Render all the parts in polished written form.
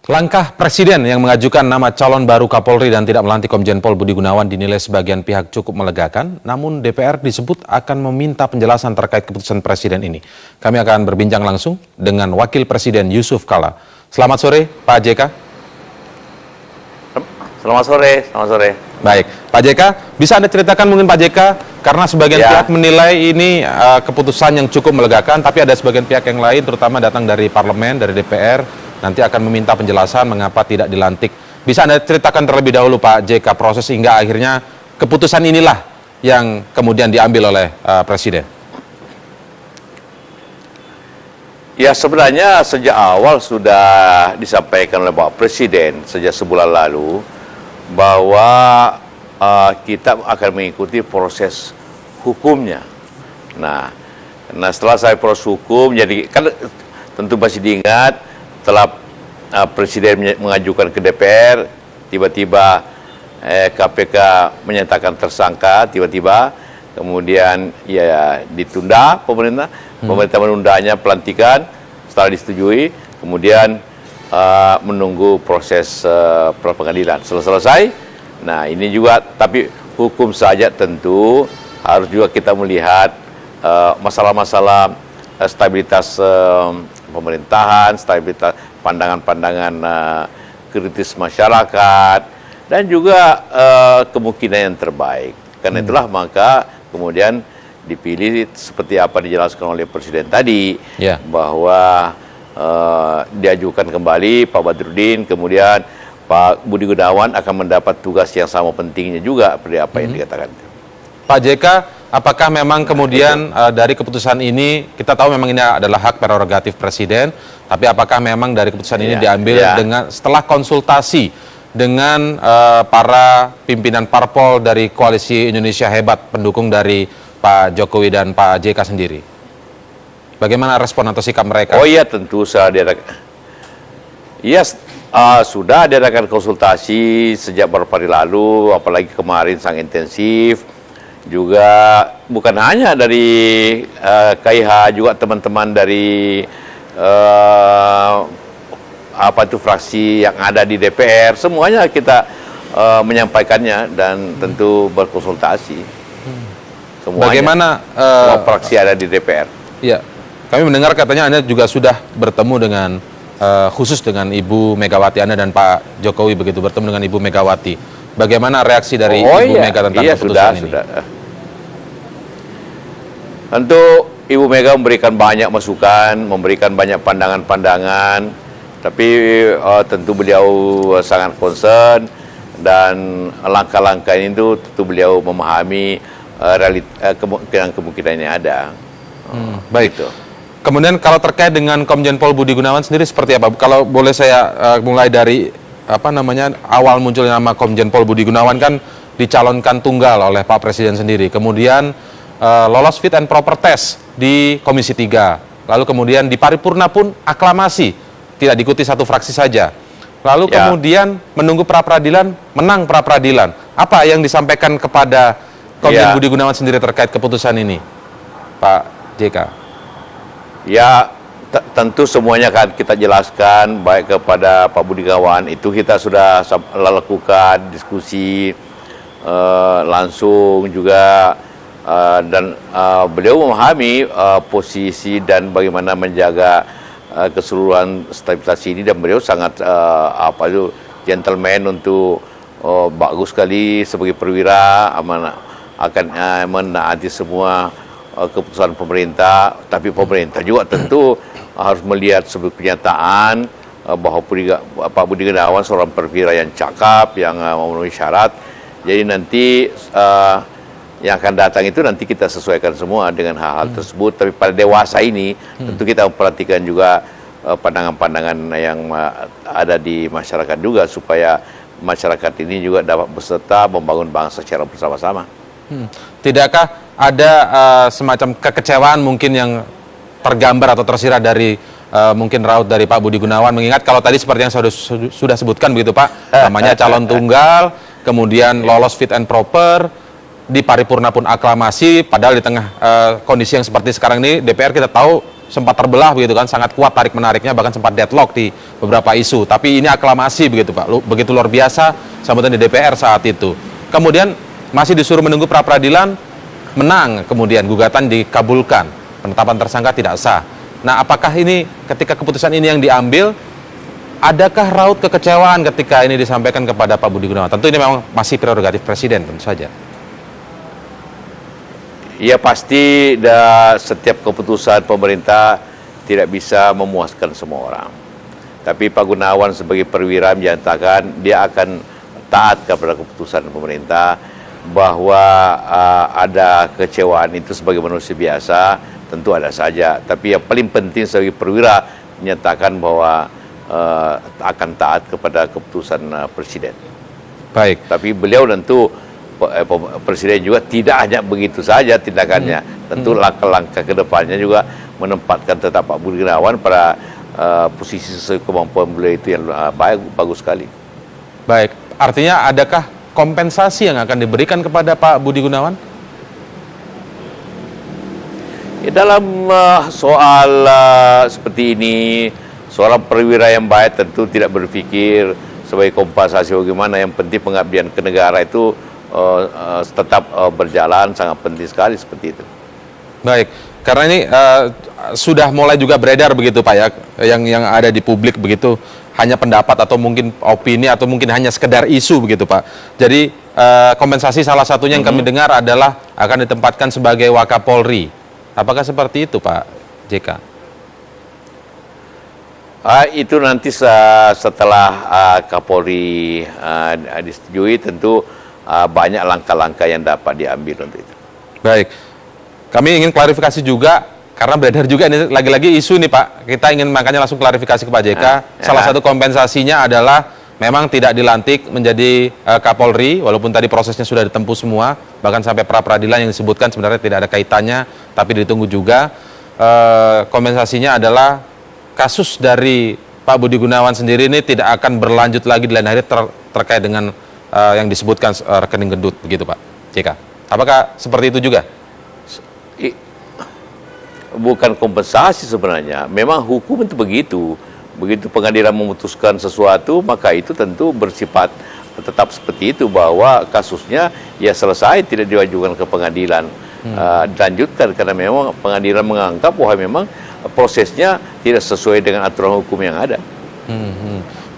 Langkah Presiden yang mengajukan nama calon baru Kapolri dan tidak melantik Komjen Pol Budi Gunawan dinilai sebagian pihak cukup melegakan, namun DPR disebut akan meminta penjelasan terkait keputusan Presiden ini. Kami akan berbincang langsung dengan Wakil Presiden Yusuf Kala. Selamat sore, Pak JK. Selamat sore. Baik, Pak JK, bisa Anda ceritakan mungkin Pak JK, karena sebagian pihak menilai ini keputusan yang cukup melegakan, tapi ada sebagian pihak yang lain, terutama datang dari parlemen, dari DPR, nanti akan meminta penjelasan mengapa tidak dilantik. Bisa Anda ceritakan terlebih dahulu Pak JK proses hingga akhirnya keputusan inilah yang kemudian diambil oleh Presiden. Ya, sebenarnya sejak awal sudah disampaikan oleh Bapak Presiden sejak sebulan lalu bahwa kita akan mengikuti proses hukumnya. Nah, setelah saya proses hukum, jadi kan tentu masih diingat setelah Presiden mengajukan ke DPR, tiba-tiba KPK menyatakan tersangka, tiba-tiba kemudian ya ditunda pemerintah menundanya pelantikan setelah disetujui, kemudian menunggu proses pra-pengadilan selesai. Nah, ini juga, tapi hukum saja tentu harus juga kita melihat masalah-masalah stabilitas pemerintahan, stabilitas pandangan-pandangan kritis masyarakat, dan juga kemungkinan yang terbaik. Karena itulah maka kemudian dipilih seperti apa dijelaskan oleh Presiden tadi, bahwa diajukan kembali Pak Badrudin, kemudian Pak Budi Gunawan akan mendapat tugas yang sama pentingnya juga seperti apa yang dikatakan. Pak JK, apakah memang kemudian dari keputusan ini, kita tahu memang ini adalah hak prerogatif Presiden, tapi apakah memang dari keputusan ini diambil dengan setelah konsultasi dengan para pimpinan parpol dari Koalisi Indonesia Hebat, pendukung dari Pak Jokowi dan Pak JK sendiri? Bagaimana respon atau sikap mereka? Oh iya, tentu sudah sudah diadakan konsultasi sejak beberapa hari lalu, apalagi kemarin sangat intensif. Juga bukan hanya dari KIH, juga teman-teman dari fraksi yang ada di DPR, semuanya kita menyampaikannya dan tentu berkonsultasi. Semuanya, bagaimana semua fraksi ada di DPR. Ya, kami mendengar katanya Anda juga sudah bertemu dengan khusus dengan Ibu Megawati, Anda dan Pak Jokowi begitu, bertemu dengan Ibu Megawati. Bagaimana reaksi dari Ibu Mega tentang keputusan ini? Tentu Ibu Mega memberikan banyak masukan, memberikan banyak pandangan-pandangan, tapi tentu beliau sangat concern, dan langkah-langkah ini tentu beliau memahami kemungkinan yang ada. Baik. Gitu. Kemudian kalau terkait dengan Komjen Pol Budi Gunawan sendiri seperti apa? Kalau boleh saya mulai dari awal munculnya nama Komjen Pol Budi Gunawan, kan dicalonkan tunggal oleh Pak Presiden sendiri. Kemudian lolos fit and proper test di Komisi 3. Lalu kemudian di paripurna pun aklamasi, tidak diikuti satu fraksi saja. Lalu kemudian menunggu pra-peradilan, menang pra-peradilan. Apa yang disampaikan kepada Komjen Budi Gunawan sendiri terkait keputusan ini, Pak JK? Ya, tentu semuanya kan kita jelaskan, baik kepada Pak Budi Gunawan, itu kita sudah lakukan diskusi langsung juga, dan beliau memahami posisi dan bagaimana menjaga keseluruhan stabilitas ini, dan beliau sangat gentleman untuk bagus sekali sebagai perwira, akan menaati semua keputusan pemerintah. Tapi pemerintah juga tentu harus melihat sebuah kenyataan bahwa Pak Budi Gunawan seorang perwira yang cakap, yang memenuhi syarat. Jadi nanti yang akan datang itu nanti kita sesuaikan semua dengan hal-hal tersebut. Tapi pada dewasa ini tentu kita memperhatikan juga pandangan-pandangan yang ada di masyarakat juga, supaya masyarakat ini juga dapat berserta membangun bangsa secara bersama-sama. Tidakkah ada semacam kekecewaan mungkin yang tergambar atau tersirat dari mungkin raut dari Pak Budi Gunawan, mengingat kalau tadi seperti yang sudah sebutkan begitu Pak, namanya calon tunggal, kemudian lolos fit and proper, di paripurna pun aklamasi, padahal di tengah kondisi yang seperti sekarang ini DPR kita tahu sempat terbelah begitu kan, sangat kuat tarik menariknya, bahkan sempat deadlock di beberapa isu. Tapi ini aklamasi begitu Pak, begitu luar biasa sambutan di DPR saat itu. Kemudian masih disuruh menunggu pra peradilan, menang, kemudian gugatan dikabulkan, penetapan tersangka tidak sah. Nah, apakah ini ketika keputusan ini yang diambil, adakah raut kekecewaan ketika ini disampaikan kepada Pak Budi Gunawan? Tentu ini memang masih prerogatif Presiden tentu saja. Ya pasti setiap keputusan pemerintah tidak bisa memuaskan semua orang. Tapi Pak Gunawan sebagai perwira menyatakan dia akan taat kepada keputusan pemerintah, bahwa ada kecewaan itu sebagai manusia biasa, tentu ada saja. Tapi yang paling penting sebagai perwira menyatakan bahwa akan taat kepada keputusan Presiden. Baik. Tapi beliau tentu Presiden juga tidak hanya begitu saja tindakannya. Tentu langkah-langkah ke depannya juga menempatkan tetap Pak Budi Gunawan pada posisi sesuai kemampuan beliau itu yang bagus sekali. Baik, artinya adakah kompensasi yang akan diberikan kepada Pak Budi Gunawan? Dalam soal seperti ini, seorang perwira yang baik tentu tidak berpikir sebagai kompensasi bagaimana. Yang penting pengabdian ke negara itu tetap berjalan, sangat penting sekali seperti itu. Baik, karena ini sudah mulai juga beredar begitu Pak ya, yang ada di publik begitu, hanya pendapat atau mungkin opini atau mungkin hanya sekedar isu begitu Pak. Jadi kompensasi salah satunya yang kami dengar adalah akan ditempatkan sebagai Wakapolri. Apakah seperti itu Pak JK? Itu nanti setelah Kapolri disetujui, tentu banyak langkah-langkah yang dapat diambil untuk itu. Baik, kami ingin klarifikasi juga, karena beredar juga ini lagi-lagi isu nih Pak. Kita ingin makanya langsung klarifikasi ke Pak JK. Salah satu kompensasinya adalah memang tidak dilantik menjadi Kapolri, walaupun tadi prosesnya sudah ditempuh semua, bahkan sampai pra-peradilan yang disebutkan sebenarnya tidak ada kaitannya, tapi ditunggu juga. Kompensasinya adalah kasus dari Pak Budi Gunawan sendiri ini tidak akan berlanjut lagi di lain hari terkait dengan yang disebutkan rekening gendut begitu Pak JK. Apakah seperti itu juga? Bukan kompensasi sebenarnya, memang hukum itu begitu. Begitu pengadilan memutuskan sesuatu, maka itu tentu bersifat tetap seperti itu, bahwa kasusnya ya selesai, tidak diwajukan ke pengadilan, dilanjutkan, karena memang pengadilan menganggap bahwa memang prosesnya tidak sesuai dengan aturan hukum yang ada.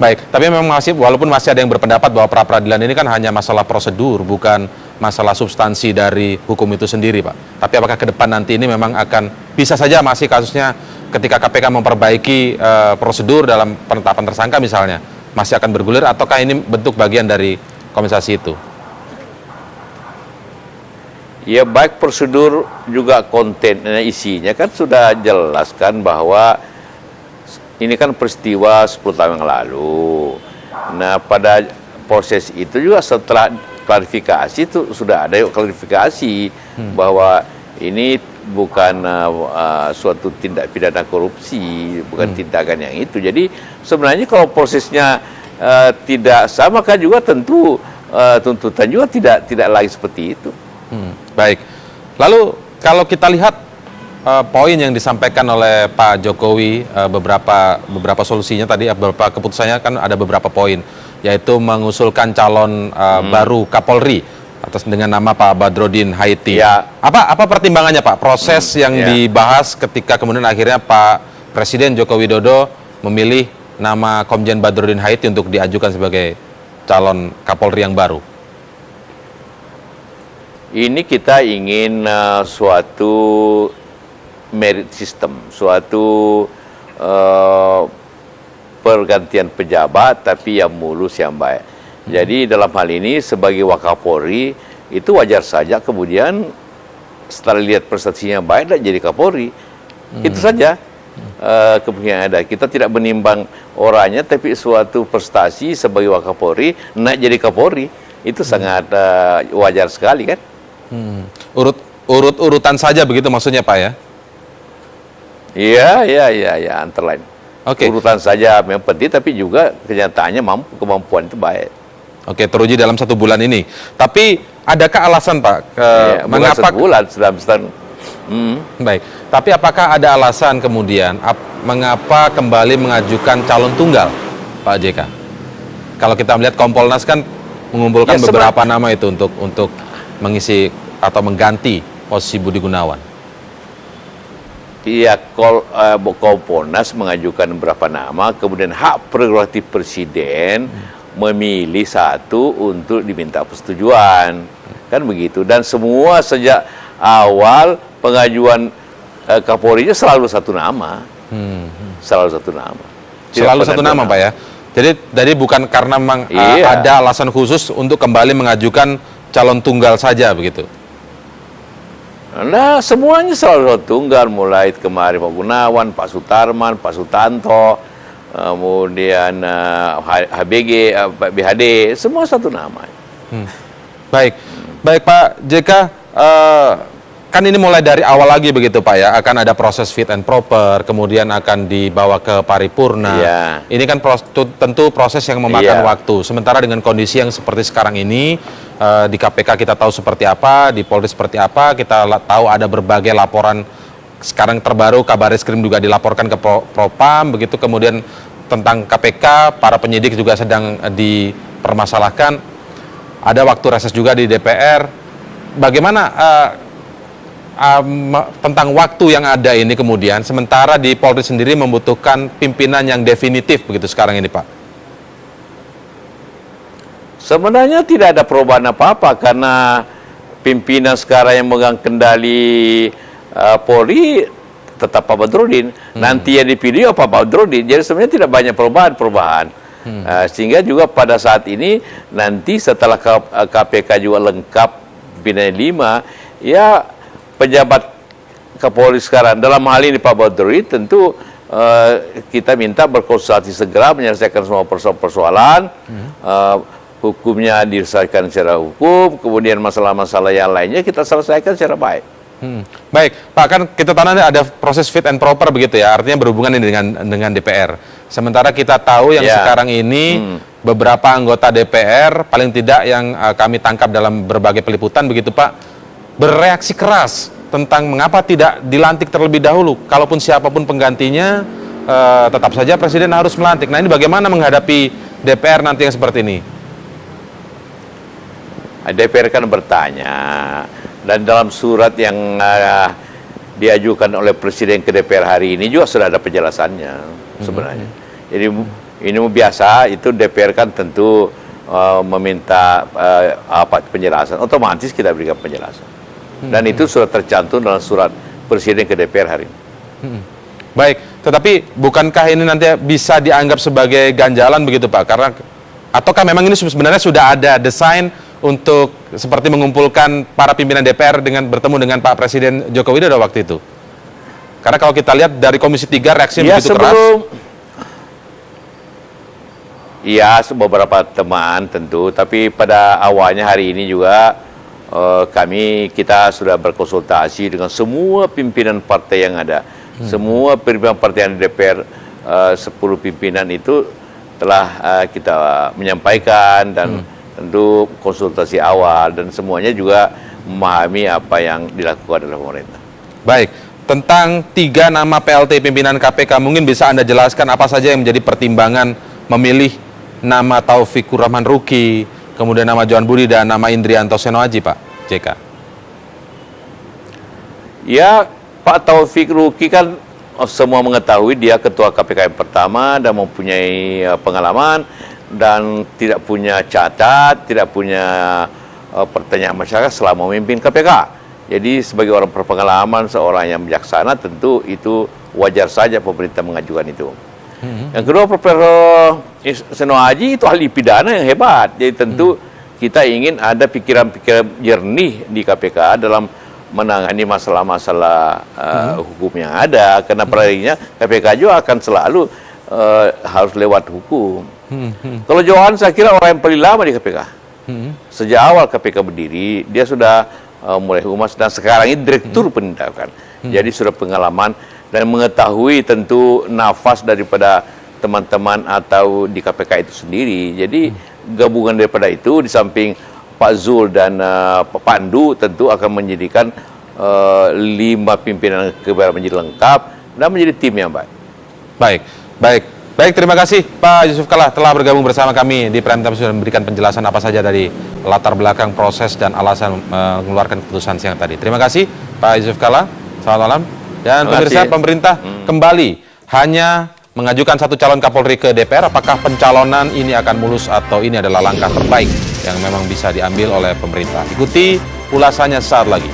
Baik, tapi memang walaupun masih ada yang berpendapat bahwa pra-peradilan ini kan hanya masalah prosedur, bukan masalah substansi dari hukum itu sendiri Pak. Tapi apakah ke depan nanti ini memang akan bisa saja masih kasusnya ketika KPK memperbaiki prosedur dalam penetapan tersangka misalnya, masih akan bergulir, ataukah ini bentuk bagian dari kompensasi itu? Ya, baik prosedur juga konten isinya kan sudah jelaskan bahwa ini kan peristiwa 10 tahun yang lalu. Nah, pada proses itu juga setelah klarifikasi itu sudah ada klarifikasi bahwa ini bukan suatu tindak pidana korupsi, bukan tindakan yang itu. Jadi sebenarnya kalau prosesnya tidak sama, kan juga tentu tuntutan juga tidak lagi seperti itu. Baik. Lalu kalau kita lihat poin yang disampaikan oleh Pak Jokowi, beberapa solusinya tadi, beberapa keputusannya kan ada beberapa poin, yaitu mengusulkan calon baru Kapolri atas dengan nama Pak Badrodin Haiti. Ya. Apa pertimbangannya Pak? Proses yang dibahas ketika kemudian akhirnya Pak Presiden Joko Widodo memilih nama Komjen Badrodin Haiti untuk diajukan sebagai calon Kapolri yang baru. Ini kita ingin suatu merit system, suatu pergantian pejabat tapi yang mulus, yang baik. Jadi dalam hal ini sebagai Wakapolri itu wajar saja kemudian setelah lihat prestasinya baik dan jadi Kapolri. Itu saja kemungkinan ada. Kita tidak menimbang orangnya, tapi suatu prestasi sebagai Wakapolri naik jadi Kapolri itu sangat wajar sekali kan. Urutan saja begitu maksudnya Pak ya? Iya, antara lain. Urutan saja memang penting, tapi juga kenyataannya kemampuan itu baik. Oke, teruji dalam 1 bulan ini. Tapi adakah alasan Pak? Mengapa? Bukan 1 bulan, sudah setahun. Baik, tapi apakah ada alasan kemudian mengapa kembali mengajukan calon tunggal, Pak JK? Kalau kita melihat Kompolnas kan mengumpulkan beberapa nama itu untuk mengisi atau mengganti posisi Budi Gunawan. Iya, Kompolnas mengajukan beberapa nama, kemudian hak prerogatif presiden memilih satu untuk diminta persetujuan, kan begitu. Dan semua sejak awal pengajuan Kapolri-nya selalu satu nama, selalu satu nama. Selalu satu nama, Pak ya. Jadi bukan karena memang ada alasan khusus untuk kembali mengajukan calon tunggal saja begitu. Nah, semuanya selalu satu tunggal, mulai kemarin Pak Gunawan, Pak Sutarman, Pak Sutanto, kemudian HBG, BHD, semua satu nama. Baik, baik Pak JK, kan ini mulai dari awal lagi begitu Pak ya, akan ada proses fit and proper, kemudian akan dibawa ke paripurna. Ini kan tentu proses yang memakan waktu. Sementara dengan kondisi yang seperti sekarang ini, di KPK kita tahu seperti apa, di Polri seperti apa, kita tahu ada berbagai laporan. Sekarang terbaru Kabar Eskrim juga dilaporkan ke Propam, begitu kemudian tentang KPK, para penyidik juga sedang dipermasalahkan. Ada waktu reses juga di DPR. Bagaimana tentang waktu yang ada ini kemudian, sementara di Polri sendiri membutuhkan pimpinan yang definitif begitu sekarang ini Pak? Sebenarnya tidak ada perubahan apa-apa karena pimpinan sekarang yang megang kendali Polri tetap Pak Badrodin. Nanti yang dipilih Pak Badrodin. Jadi sebenarnya tidak banyak perubahan. Sehingga juga pada saat ini nanti setelah KPK juga lengkap pimpinan 5, ya pejabat Kapolri sekarang dalam hal ini Pak Badrodin tentu kita minta berkonsultasi segera menyelesaikan semua persoalan. Hukumnya diselesaikan secara hukum, kemudian masalah-masalah yang lainnya kita selesaikan secara baik. Baik, Pak, kan kita tahu ada proses fit and proper begitu ya, artinya berhubungan ini dengan DPR. Sementara kita tahu yang sekarang ini beberapa anggota DPR, paling tidak yang kami tangkap dalam berbagai peliputan begitu Pak, bereaksi keras tentang mengapa tidak dilantik terlebih dahulu. Kalaupun siapapun penggantinya, tetap saja Presiden harus melantik. Nah ini bagaimana menghadapi DPR nanti yang seperti ini? DPR kan bertanya, dan dalam surat yang diajukan oleh Presiden ke DPR hari ini juga sudah ada penjelasannya sebenarnya. Jadi ini biasa, itu DPR kan tentu meminta penjelasan, otomatis kita berikan penjelasan. Dan itu sudah tercantum dalam surat Presiden ke DPR hari ini. Baik, tetapi bukankah ini nanti bisa dianggap sebagai ganjalan begitu Pak? Ataukah memang ini sebenarnya sudah ada desain untuk seperti mengumpulkan para pimpinan DPR dengan bertemu dengan Pak Presiden Joko Widodo waktu itu? Karena kalau kita lihat dari Komisi 3 reaksi begitu keras. Iya, beberapa teman tentu, tapi pada awalnya hari ini juga kita sudah berkonsultasi dengan semua pimpinan partai yang ada. Semua pimpinan partai yang di DPR, 10 pimpinan itu telah kita menyampaikan dan tentu konsultasi awal, dan semuanya juga memahami apa yang dilakukan oleh pemerintah. Baik, tentang 3 nama PLT pimpinan KPK, mungkin bisa Anda jelaskan apa saja yang menjadi pertimbangan memilih nama Taufikur Rahman Ruki, kemudian nama Johan Budi dan nama Indrianto Seno Aji, Pak JK? Ya, Pak Taufik Ruki kan semua mengetahui dia ketua KPK yang pertama dan mempunyai pengalaman dan tidak punya catat, tidak punya pertanyaan masyarakat selama memimpin KPK. Jadi sebagai orang berpengalaman, seorang yang bijaksana, tentu itu wajar saja pemerintah mengajukan itu. Yang kedua, Profesor Seno Aji itu ahli pidana yang hebat. Jadi tentu kita ingin ada pikiran-pikiran jernih di KPK dalam menangani masalah-masalah hukum yang ada. Karena perharinya KPK juga akan selalu harus lewat hukum. Kalau Johan saya kira orang yang paling lama di KPK. Sejak awal KPK berdiri, dia sudah mulai humas dan sekarang ini direktur penindakan. Jadi sudah pengalaman dan mengetahui tentu nafas daripada teman-teman atau di KPK itu sendiri. Jadi gabungan daripada itu di samping Pak Zul dan Pak Pandu tentu akan menjadikan 5 pimpinan kebijakan menjadi lengkap dan menjadi tim yang baik. Baik, terima kasih Pak Yusuf Kalla telah bergabung bersama kami di Prime Time dan memberikan penjelasan apa saja dari latar belakang proses dan alasan mengeluarkan keputusan siang tadi. Terima kasih Pak Yusuf Kalla, selamat malam. Dan pemirsa, pemerintah kembali hanya mengajukan satu calon Kapolri ke DPR. Apakah pencalonan ini akan mulus atau ini adalah langkah terbaik yang memang bisa diambil oleh pemerintah? Ikuti ulasannya saat lagi.